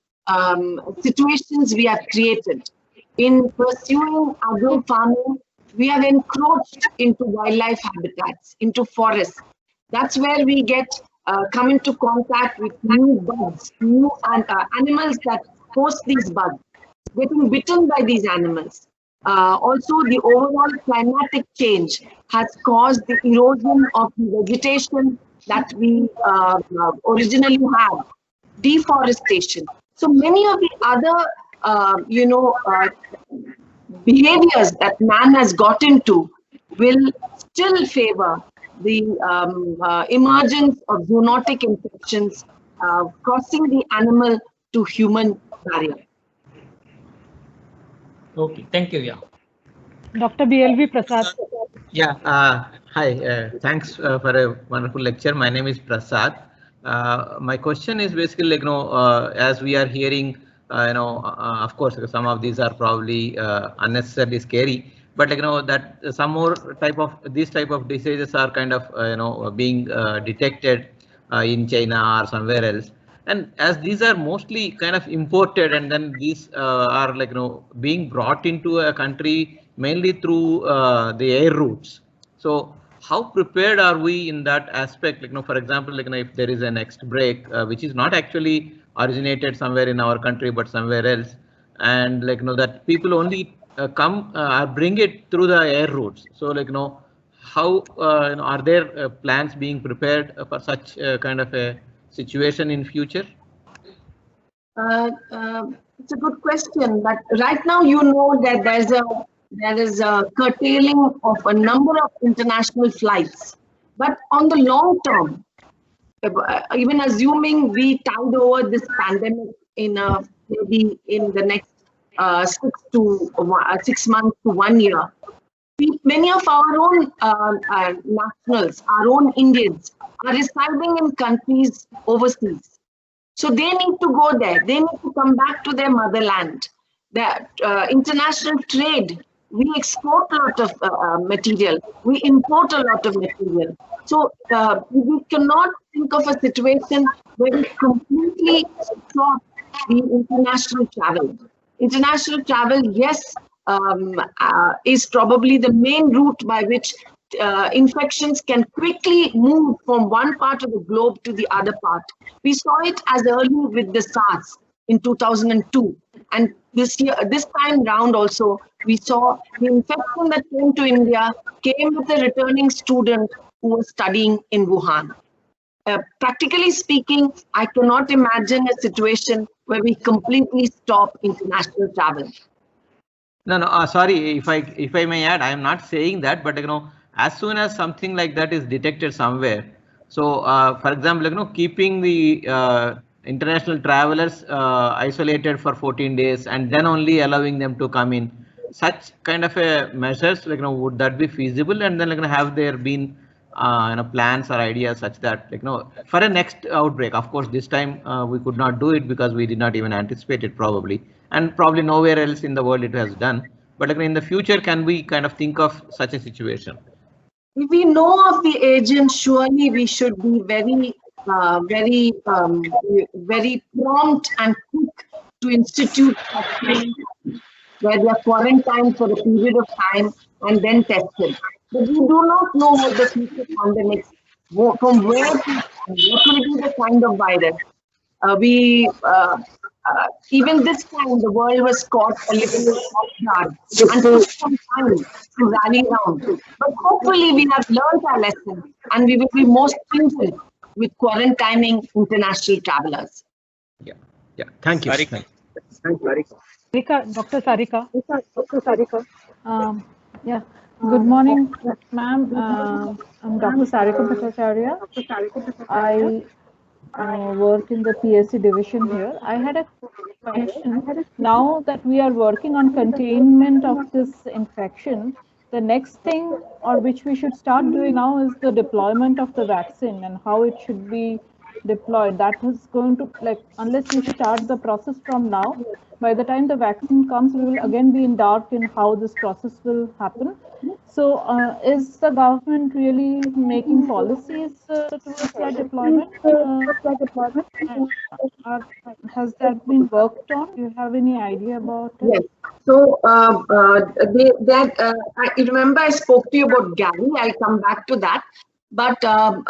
situations we have created. In pursuing agro farming, we have encroached into wildlife habitats, into forests. That's where we come into contact with new bugs, new animals that host these bugs, getting bitten by these animals. Also, the overall climatic change has caused the erosion of the vegetation that we originally had, deforestation. So many of the other, behaviors that man has got into will still favor the emergence of zoonotic infections crossing the animal to human barrier. Okay, thank you. Yeah. Dr. BLV Prasad. Yeah, hi, thanks for a wonderful lecture. My name is Prasad. My question is basically like, as we are hearing, of course, some of these are probably unnecessarily scary, but like, that some more these type of diseases are kind of, being detected in China or somewhere else. And as these are mostly kind of imported, and then these are like, being brought into a country mainly through the air routes. So how prepared are we in that aspect? Like, for example, like, if there is a next break, which is not actually originated somewhere in our country, but somewhere else, and like, that people only come or bring it through the air routes. So like, how are there plans being prepared for such kind of a situation in future? It's a good question, but right now that there is a curtailing of a number of international flights. But on the long term, even assuming we tide over this pandemic in maybe in the next 6 months to 1 year, many of our own nationals, our own Indians, are residing in countries overseas. So they need to go there. They need to come back to their motherland. The international trade, we export a lot of material. We import a lot of material. So we cannot think of a situation where we completely stop the international travel. International travel, yes, is probably the main route by which infections can quickly move from one part of the globe to the other part. We saw it as early with the SARS in 2002. And this time round also, we saw the infection that came to India came with a returning student who was studying in Wuhan. Practically speaking, I cannot imagine a situation where we completely stop international travel. No, sorry, if I may add, I am not saying that, but as soon as something like that is detected somewhere, so for example, keeping the international travelers isolated for 14 days and then only allowing them to come in, such kind of a measures, like, would that be feasible? And then, like, have there been plans or ideas such that, like, for a next outbreak? Of course, this time we could not do it because we did not even anticipate it probably, and probably nowhere else in the world it has done. But like, in the future, can we kind of think of such a situation? If we know of the agent, surely we should be very prompt and quick to institute where they are quarantined for a period of time and then tested. But we do not know what the future pandemics, from where to, what will be the kind of virus. Even this time, the world was caught a little off guard and took some time to rally around. But hopefully, we have learned our lesson and we will be more stringent with quarantining international travelers. Yeah. Thank you. Sarika. Dr. Sarika. Yeah. Good morning, ma'am. I'm Dr. Sarika Bhattacharya. I work in the PSC division here. I had a question. Now that we are working on containment of this infection, the next thing or which we should start doing now is the deployment of the vaccine and how it should be deployed. That is going to, like, unless we start the process from now, by the time the vaccine comes, we will again be in dark in how this process will happen. So is the government really making policies towards that deployment? Has that been worked on? Do you have any idea about it? Yes. So I remember I spoke to you about Gavi. I'll come back to that. But the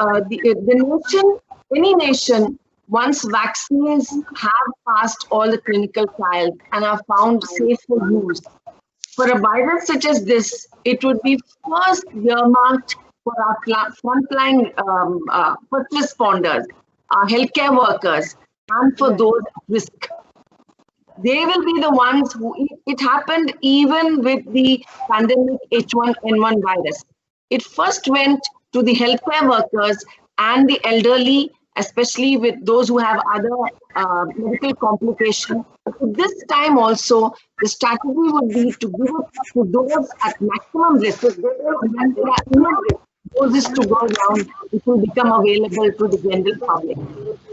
nation, any nation, once vaccines have passed all the clinical trials and are found safe for use, For a virus such as this, it would be first earmarked for our frontline first responders, our healthcare workers, and for those at risk. They will be the ones who, it happened even with the pandemic H1N1 virus. It first went to the healthcare workers and the elderly, especially with those who have other medical complications. This time also, the strategy would be to give it to those at maximum risk. When there are enough doses to go around, it will become available to the general public.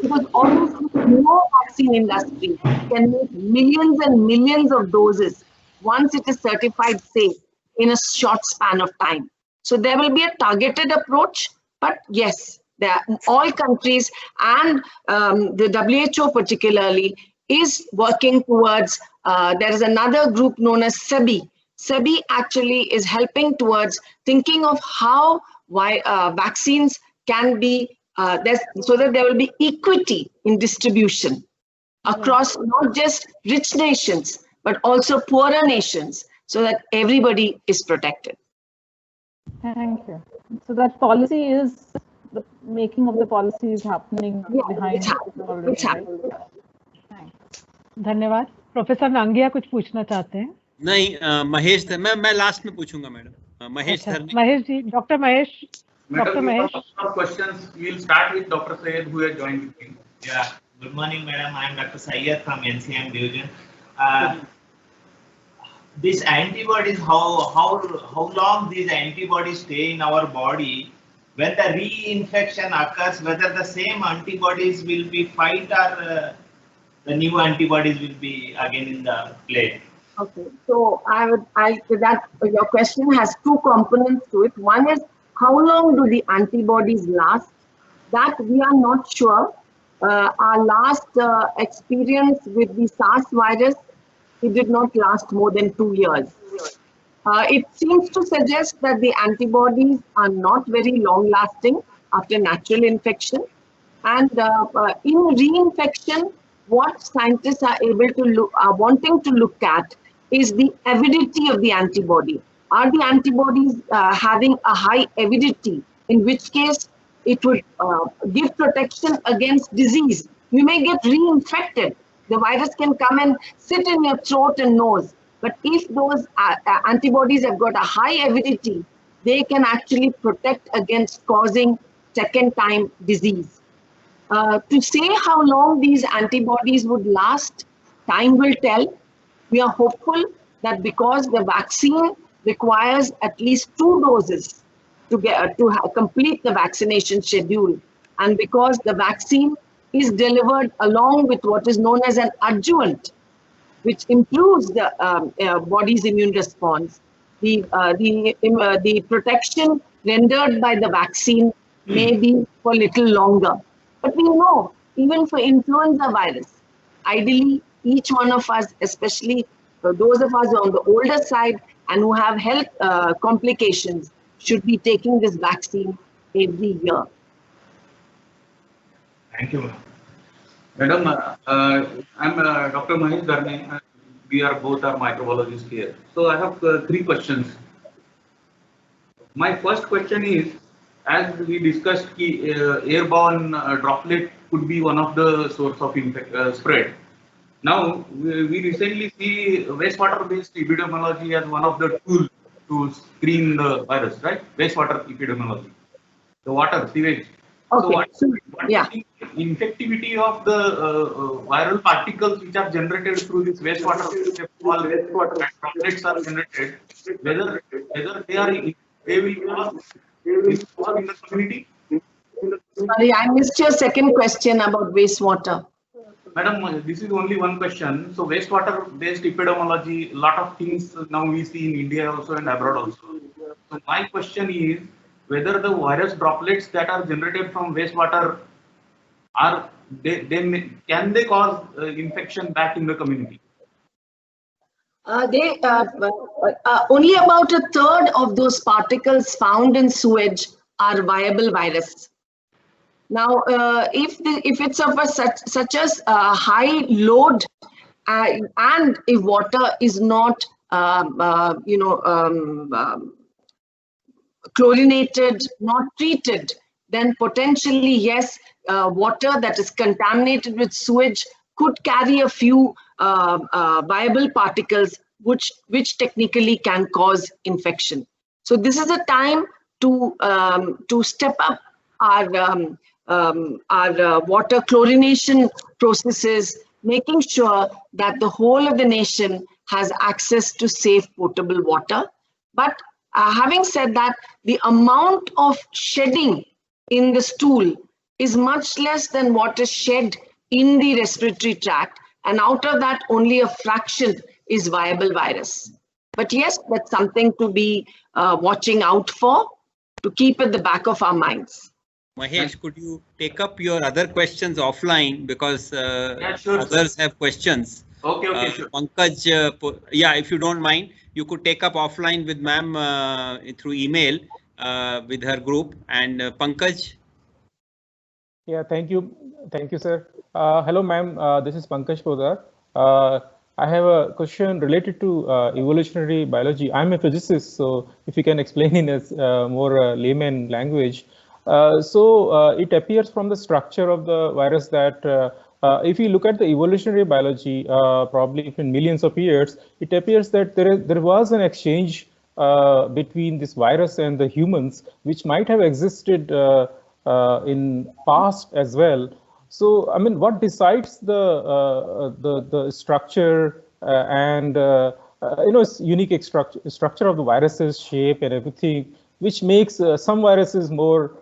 Because obviously, no vaccine industry can make millions and millions of doses once it is certified safe in a short span of time. So there will be a targeted approach, but yes, all countries and the WHO particularly is working towards, there is another group known as SEBI. SEBI actually is helping towards thinking of how vaccines can be, so that there will be equity in distribution across not just rich nations, but also poorer nations, so that everybody is protected. Thank you. So that policy is, the making of the policy is happening behind already. It's happening. Thanks. धन्यवाद. Professor Nangia कुछ पूछना चाहते हैं? नहीं, महेश, मैं last में पूछूंगा madam. Mahesh Mahesh ji, doctor Mahesh. Dr. Mahesh. Questions. We'll start with Dr. Syed, who has joined with me. Yeah. Good morning, madam. I am Dr. Syed from NCM division. These antibodies, how long these antibodies stay in our body? When the reinfection occurs, whether the same antibodies will be fight or the new antibodies will be again in the play. Okay, so your question has two components to it. One is, how long do the antibodies last? That we are not sure. Our last experience with the SARS virus, it did not last more than 2 years. It seems to suggest that the antibodies are not very long lasting after natural infection. And in reinfection, what scientists are wanting to look at is the avidity of the antibody. Are the antibodies having a high avidity, in which case it would give protection against disease. You may get reinfected. The virus can come and sit in your throat and nose. But if those antibodies have got a high avidity, they can actually protect against causing second-time disease. To say how long these antibodies would last, time will tell. We are hopeful that because the vaccine requires at least 2 doses to complete the vaccination schedule, and because the vaccine is delivered along with what is known as an adjuvant, which improves the body's immune response, the protection rendered by the vaccine may be for little longer. But we know, even for influenza virus, ideally each one of us, especially for those of us on the older side and who have health complications, should be taking this vaccine every year. Thank you, madam. I'm Dr. Mahesh Darne. We are both microbiologists here. So I have 3 questions. My first question is, as we discussed, airborne droplet could be one of the source of spread. Now, we recently see wastewater-based epidemiology as one of the tools to screen the virus, right? Wastewater epidemiology, the water, sewage. Okay. So what is the infectivity of the viral particles which are generated through this wastewater droplets are generated, whether they will cause in the community? Sorry, I missed your second question about wastewater. Madam, this is only one question. So wastewater-based epidemiology, a lot of things now we see in India also and abroad also. So my question is whether the virus droplets that are generated from wastewater can they cause infection back in the community? Only about 1/3 of those particles found in sewage are viable virus. Now, if it's of such as high load and if water is not chlorinated, not treated, then potentially, yes, water that is contaminated with sewage could carry a few viable particles which technically can cause infection. So this is a time to step up our water chlorination processes, making sure that the whole of the nation has access to safe potable water. But having said that, the amount of shedding in the stool is much less than what is shed in the respiratory tract, and out of that only a fraction is viable virus. But yes, that's something to be watching out for, to keep at the back of our minds. Mahesh, could you take up your other questions offline, because Yeah, sure, others have questions. Okay, sure. Pankaj, yeah, if you don't mind, you could take up offline with ma'am through email with her group. And Pankaj. Yeah, thank you, sir. Hello, ma'am. This is Pankaj Podar. I have a question related to evolutionary biology. I'm a physicist, so if you can explain in a more layman language. It appears from the structure of the virus that if you look at the evolutionary biology, probably in millions of years, it appears that there was an exchange between this virus and the humans, which might have existed in past as well. So, I mean, what decides the structure and unique structure of the virus's shape and everything, which makes some viruses more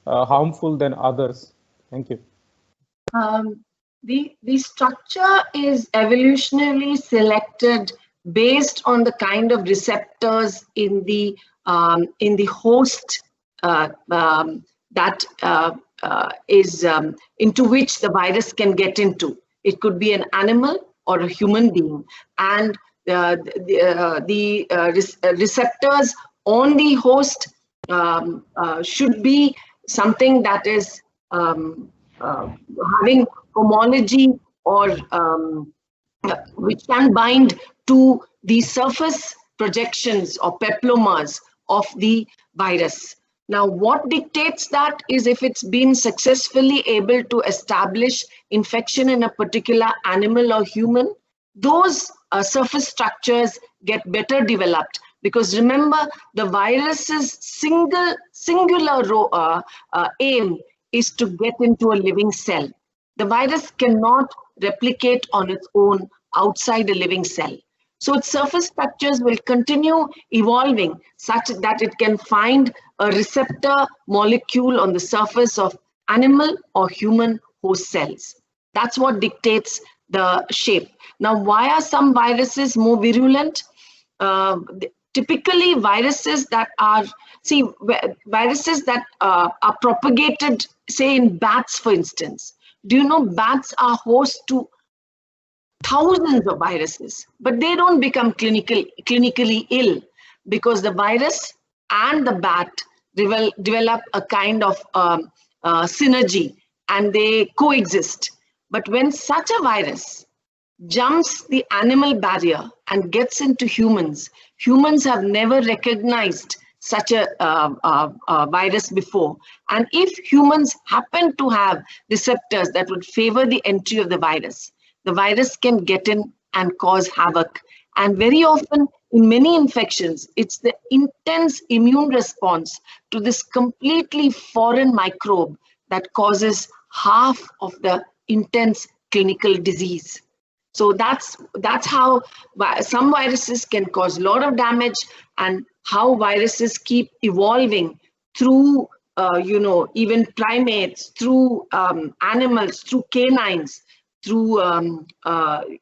harmful than others? Thank you. The structure is evolutionarily selected based on the kind of receptors in the host that is into which the virus can get into. It could be an animal or a human being, and the receptors on the host should be something that is having homology or which can bind to the surface projections or papillomas of the virus. Now, what dictates that is if it's been successfully able to establish infection in a particular animal or human, those surface structures get better developed. Because remember, the virus's singular aim is to get into a living cell. The virus cannot replicate on its own outside a living cell. So its surface structures will continue evolving such that it can find a receptor molecule on the surface of animal or human host cells. That's what dictates the shape. Now, why are some viruses more virulent? Typically, viruses that are propagated, say in bats, for instance. Do you know bats are host to thousands of viruses, but they don't become clinically ill because the virus and the bat develop a kind of synergy and they coexist. But when such a virus jumps the animal barrier and gets into humans, humans have never recognized such a virus before. And if humans happen to have receptors that would favor the entry of the virus can get in and cause havoc. And very often in many infections, it's the intense immune response to this completely foreign microbe that causes half of the intense clinical disease. So that's how some viruses can cause a lot of damage, and how viruses keep evolving through, even primates, through animals, through canines, through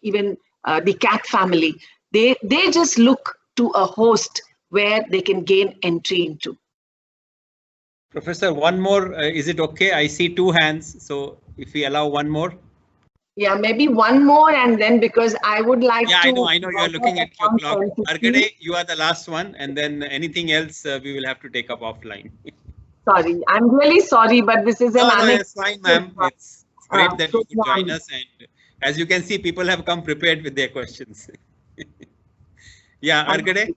even the cat family. They just look to a host where they can gain entry into. Professor, one more, is it okay? I see two hands, so if we allow one more. Yeah, maybe one more, and then because I would like to. Yeah, I know you're looking at your clock. Argade, you are the last one, and then anything else we will have to take up offline. Sorry, I'm really sorry, but this is an No, it's fine, ma'am. It's great that you could join us, and As you can see, people have come prepared with their questions. Yeah, Argade.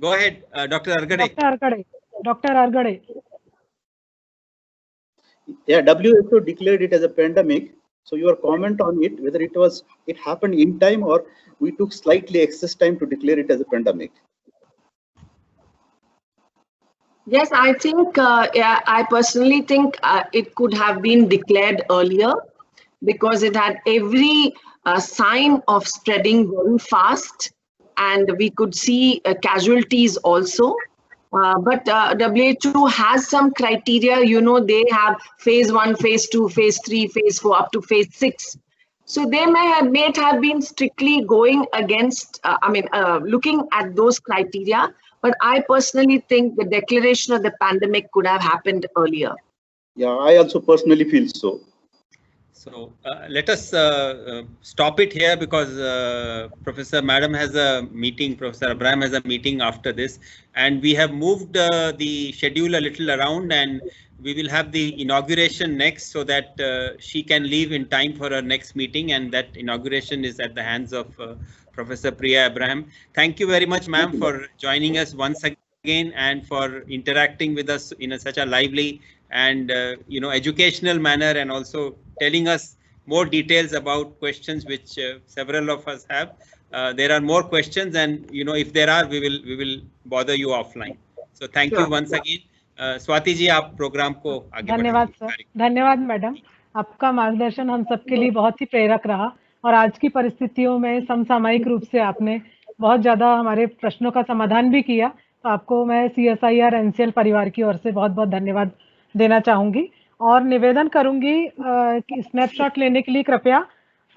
Go ahead, Dr. Argade. Dr. Argade. Yeah, WHO declared it as a pandemic. So your comment on it, whether it happened in time or we took slightly excess time to declare it as a pandemic. Yes, I think, yeah, I personally think it could have been declared earlier because it had every sign of spreading very fast, and we could see casualties also. But WHO has some criteria, you know, they have phase 1, phase 2, phase 3, phase 4, up to phase 6. So they may have been strictly going against, looking at those criteria. But I personally think the declaration of the pandemic could have happened earlier. Yeah, I also personally feel so. So let us stop it here because Professor Madam has a meeting, Professor Abraham has a meeting after this, and we have moved the schedule a little around, and we will have the inauguration next so that she can leave in time for her next meeting, and that inauguration is at the hands of Professor Priya Abraham. Thank you very much, ma'am, for joining us once again and for interacting with us in such a lively and educational manner, and also telling us more details about questions which several of us have. There are more questions, and if there are, we will bother you offline. So thank you once again. Swati ji, आप program को आगे धन्यवाद sir, धन्यवाद madam, आपका मार्गदर्शन हम सबके लिए बहुत ही प्रेरक रहा और आज की परिस्थितियों में समसामयिक रूप से आपने बहुत ज्यादा हमारे प्रश्नों का समाधान भी किया, तो आपको मैं CSIR NCL परिवार की ओर से बहुत बहुत धन्यवाद देना चाहूंगी और निवेदन करूंगी कि स्नैपशॉट लेने के लिए कृपया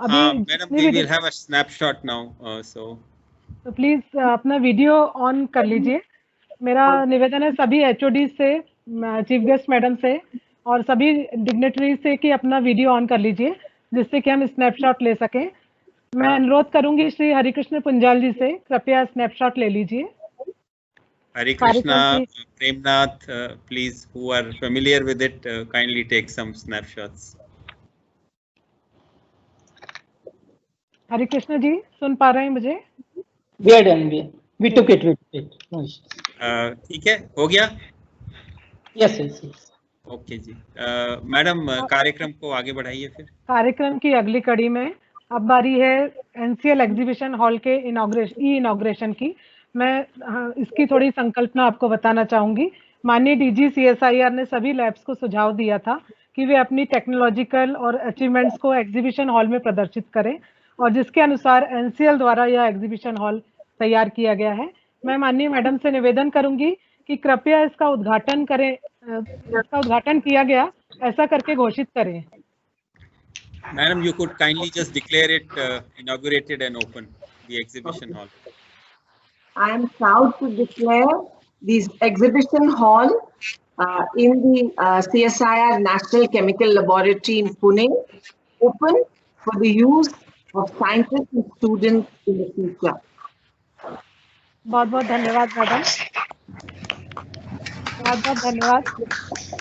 अभी madam we will have a snapshot now, तो प्लीज अपना वीडियो ऑन कर लीजिए। मेरा निवेदन है सभी HOD से, चीफ गेस्ट मैडम से और सभी डिग्नेटरी से कि अपना वीडियो ऑन कर लीजिए जिससे कि हम स्नैपशॉट ले सकें। मैं अनुरोध करूंगी श्री हरिकृष्ण पुंजाल जी से, कृपया स्नैपशॉट ले लीजिए। Hare Krishna, Premnath, please, who are familiar with it, kindly take some snapshots. हरे कृष्ण जी, सुन पा रहे हैं मुझे? We are done. We took it. ठीक है, हो गया? Yes. ओके जी, मैडम कार्यक्रम को आगे बढ़ाइए फिर। कार्यक्रम की अगली कड़ी में अब बारी है NCL एग्जीबिशन हॉल के इनॉग्रेशन की। मैं इसकी थोड़ी संकल्पना आपको बताना चाहूंगी। माननीय DG CSIR ने सभी लैब्स को सुझाव दिया था कि वे अपनी टेक्नोलॉजिकल और अचीवमेंट्स को एग्जीबिशन हॉल में प्रदर्शित करें और जिसके अनुसार NCL द्वारा यह एग्जीबिशन हॉल तैयार किया गया है। मैं माननीय मैडम से निवेदन करूंगी कि कृपया इसका उद्घाटन करें, इसका उद्घाटन किया गया ऐसा करके घोषित करें। Madam, you could kindly just declare it inaugurated and open, the exhibition hall. I am proud to declare this exhibition hall in the CSIR National Chemical Laboratory in Pune open for the use of scientists and students in the future. बहुत बहुत धन्यवाद madam, बहुत बहुत धन्यवाद।